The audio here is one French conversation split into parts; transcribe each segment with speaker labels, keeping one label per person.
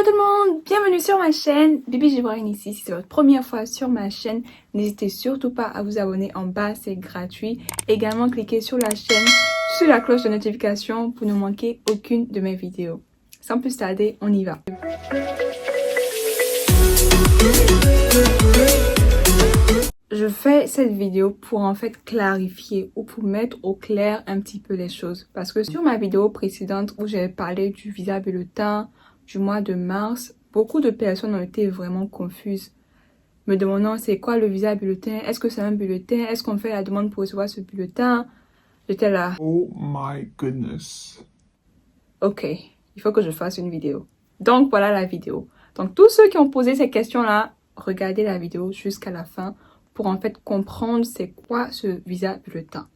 Speaker 1: Hello tout le monde, bienvenue sur ma chaîne, Bibi Jibrine ici. Si c'est votre première fois sur ma chaîne, n'hésitez surtout pas à vous abonner en bas, c'est gratuit. Également cliquez sur la chaîne, sur la cloche de notification pour ne manquer aucune de mes vidéos. Sans plus tarder, on y va. Je fais cette vidéo pour en fait clarifier ou pour mettre au clair un petit peu les choses. Parce que sur ma vidéo précédente où j'ai parlé du visa bulletin du mois de mars, beaucoup de personnes ont été vraiment confuses, me demandant c'est quoi le visa bulletin, est-ce que c'est un bulletin, est-ce qu'on fait la demande pour recevoir ce bulletin. J'étais là.
Speaker 2: Oh my goodness.
Speaker 1: Ok, il faut que je fasse une vidéo. Donc voilà la vidéo. Donc tous ceux qui ont posé ces questions-là, regardez la vidéo jusqu'à la fin pour en fait comprendre c'est quoi ce visa bulletin.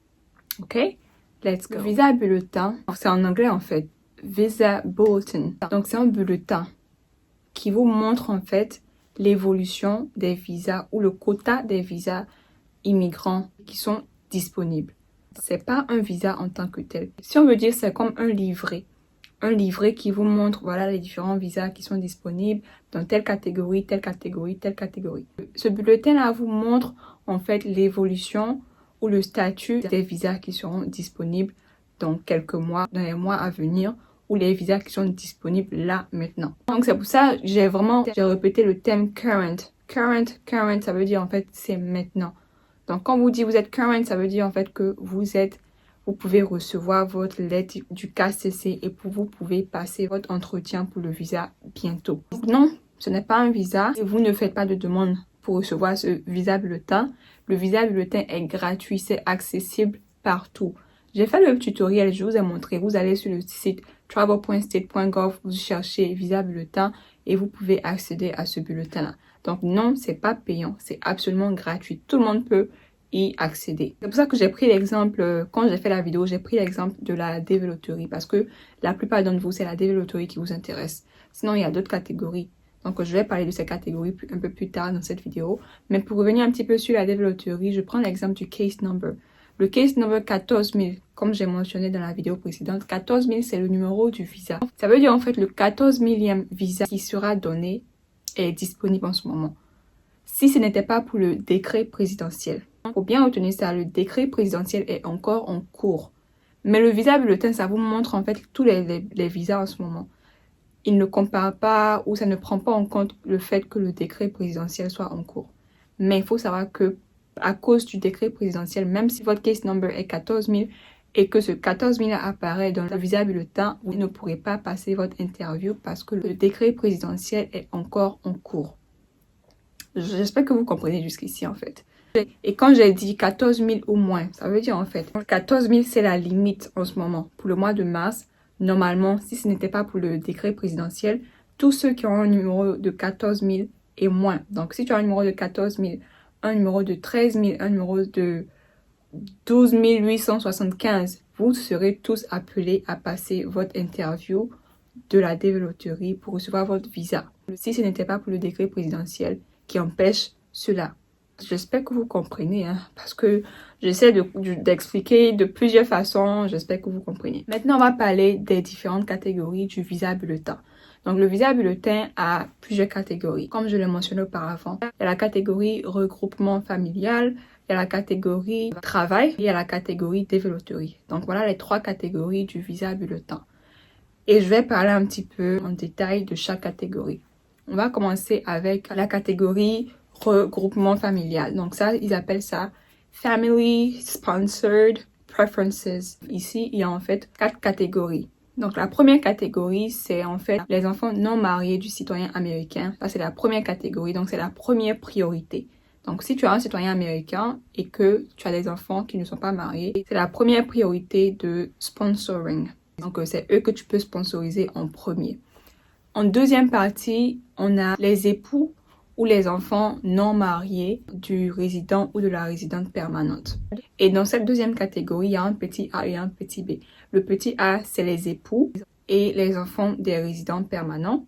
Speaker 1: Ok? Let's go. Le visa bulletin, c'est en anglais en fait. Visa bulletin. Donc c'est un bulletin qui vous montre en fait l'évolution des visas ou le quota des visas immigrants qui sont disponibles. C'est pas un visa en tant que tel. Si on veut dire c'est comme un livret. Un livret qui vous montre voilà les différents visas qui sont disponibles dans telle catégorie, telle catégorie, telle catégorie. Ce bulletin-là vous montre en fait l'évolution ou le statut des visas qui seront disponibles dans quelques mois, dans les mois à venir, ou les visas qui sont disponibles là maintenant. Donc c'est pour ça que j'ai répété le thème current. Current, ça veut dire en fait c'est maintenant. Donc quand vous dites vous êtes current, ça veut dire en fait que vous pouvez recevoir votre lettre du KCC et vous pouvez passer votre entretien pour le visa bientôt. Donc non, ce n'est pas un visa et vous ne faites pas de demande pour recevoir ce visa bulletin. Le visa bulletin est gratuit, c'est accessible partout. J'ai fait le tutoriel, je vous ai montré. Vous allez sur le site travel.state.gov, vous cherchez visa bulletin et vous pouvez accéder à ce bulletin-là. Donc non, c'est pas payant, c'est absolument gratuit. Tout le monde peut y accéder. C'est pour ça que j'ai pris l'exemple, quand j'ai fait la vidéo, j'ai pris l'exemple de la DV Lottery parce que la plupart d'entre vous, c'est la DV Lottery qui vous intéresse. Sinon, il y a d'autres catégories. Donc, je vais parler de ces catégories un peu plus tard dans cette vidéo. Mais pour revenir un petit peu sur la DV Lottery, je prends l'exemple du case number. Le case number 14 000, comme j'ai mentionné dans la vidéo précédente, 14 000, c'est le numéro du visa. Ça veut dire en fait le 14 000e visa qui sera donné est disponible en ce moment. Si ce n'était pas pour le décret présidentiel. Il faut bien retenir ça, le décret présidentiel est encore en cours. Mais le visa bulletin, ça vous montre en fait tous les visas en ce moment. Il ne compare pas ou ça ne prend pas en compte le fait que le décret présidentiel soit en cours. Mais il faut savoir que à cause du décret présidentiel, même si votre case number est 14 000 et que ce 14 000 apparaît dans le visa bulletin, vous ne pourrez pas passer votre interview parce que le décret présidentiel est encore en cours. J'espère que vous comprenez jusqu'ici en fait. Et quand j'ai dit 14 000 ou moins, ça veut dire en fait 14 000 c'est la limite en ce moment. Pour le mois de mars, normalement, si ce n'était pas pour le décret présidentiel, tous ceux qui ont un numéro de 14 000 et moins. Donc si tu as un numéro de 14 000, un numéro de 13 000, un numéro de 12 875, vous serez tous appelés à passer votre interview de la DV Lottery pour recevoir votre visa. Si ce n'était pas pour le décret présidentiel qui empêche cela. J'espère que vous comprenez, parce que j'essaie d'expliquer de plusieurs façons, j'espère que vous comprenez. Maintenant, on va parler des différentes catégories du visa bulletin. Donc, le visa bulletin a plusieurs catégories. Comme je l'ai mentionné auparavant, il y a la catégorie regroupement familial, il y a la catégorie travail et il y a la catégorie DV Lottery. Donc, voilà les trois catégories du visa bulletin. Et je vais parler un petit peu en détail de chaque catégorie. On va commencer avec la catégorie regroupement familial. Donc ça, ils appellent ça Family Sponsored Preferences. Ici, il y a en fait 4 catégories. Donc la première catégorie, c'est en fait les enfants non mariés du citoyen américain. Ça, c'est la première catégorie, donc c'est la première priorité. Donc si tu as un citoyen américain et que tu as des enfants qui ne sont pas mariés, c'est la première priorité de sponsoring. Donc c'est eux que tu peux sponsoriser en premier. En deuxième partie, on a les époux ou les enfants non mariés du résident ou de la résidente permanente. Et dans cette deuxième catégorie, il y a un petit A et un petit B. Le petit A, c'est les époux et les enfants des résidents permanents.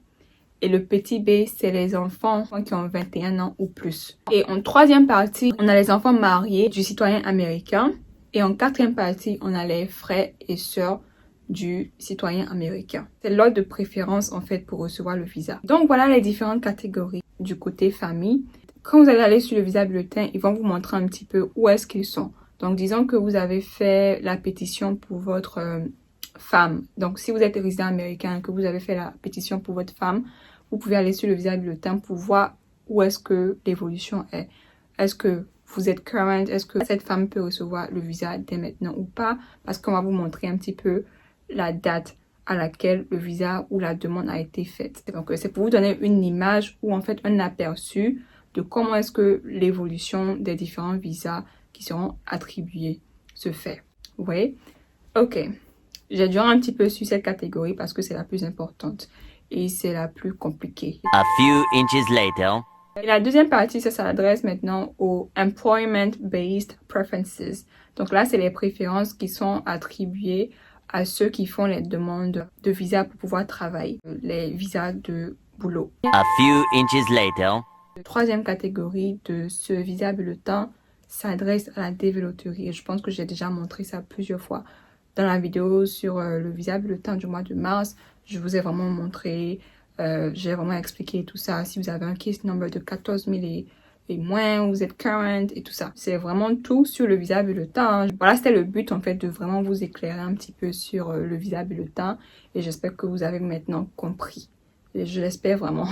Speaker 1: Et le petit B, c'est les enfants qui ont 21 ans ou plus. Et en troisième partie, on a les enfants mariés du citoyen américain. Et en quatrième partie, on a les frères et sœurs du citoyen américain. C'est l'ordre de préférence en fait pour recevoir le visa. Donc voilà les différentes catégories du côté famille. Quand vous allez aller sur le visa bulletin, ils vont vous montrer un petit peu où est-ce qu'ils sont. Donc disons que vous avez fait la pétition pour votre femme. Donc si vous êtes résident américain et que vous avez fait la pétition pour votre femme, vous pouvez aller sur le visa bulletin pour voir où est-ce que l'évolution est. Est-ce que vous êtes current? Est-ce que cette femme peut recevoir le visa dès maintenant ou pas? Parce qu'on va vous montrer un petit peu la date à laquelle le visa ou la demande a été faite. Donc c'est pour vous donner une image ou en fait un aperçu de comment est-ce que l'évolution des différents visas qui seront attribués se fait. Vous voyez? Ok. J'ai duré un petit peu sur cette catégorie parce que c'est la plus importante et c'est la plus compliquée.
Speaker 3: A few inches later.
Speaker 1: Et la deuxième partie, ça s'adresse maintenant aux Employment-Based Preferences. Donc là, c'est les préférences qui sont attribuées à ceux qui font les demandes de visa pour pouvoir travailler, les visas de boulot.
Speaker 3: A few inches later.
Speaker 1: La troisième catégorie de ce visa bulletin s'adresse à la développerie. Et je pense que j'ai déjà montré ça plusieurs fois dans la vidéo sur le visa bulletin du mois de mars. Je vous ai vraiment montré, j'ai vraiment expliqué tout ça. Si vous avez un case number de 14 000 et moins, vous êtes current et tout ça. C'est vraiment tout sur le visa bulletin. Voilà, c'était le but en fait de vraiment vous éclairer un petit peu sur le visa bulletin. Et j'espère que vous avez maintenant compris. Et je l'espère vraiment.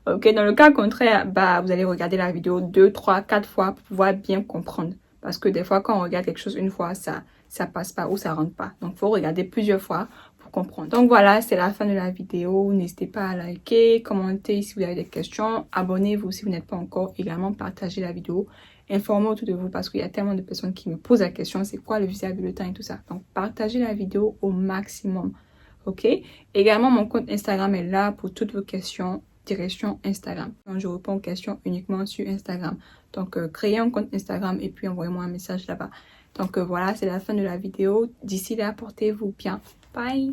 Speaker 1: Ok, dans le cas contraire, vous allez regarder la vidéo 2, 3, 4 fois pour pouvoir bien comprendre. Parce que des fois, quand on regarde quelque chose une fois, ça passe pas ou ça rentre pas. Donc, il faut regarder plusieurs fois pour comprendre. Donc, voilà, c'est la fin de la vidéo. N'hésitez pas à liker, commenter si vous avez des questions. Abonnez-vous si vous n'êtes pas encore. Également, partagez la vidéo. Informez autour de vous parce qu'il y a tellement de personnes qui me posent la question, c'est quoi le visa bulletin et tout ça. Donc, partagez la vidéo au maximum. Ok? Également, mon compte Instagram est là pour toutes vos questions. Direction Instagram. Donc, je réponds aux questions uniquement sur Instagram. Donc, créez un compte Instagram et puis envoyez-moi un message là-bas. Donc, voilà, c'est la fin de la vidéo. D'ici là, portez-vous bien. Bye!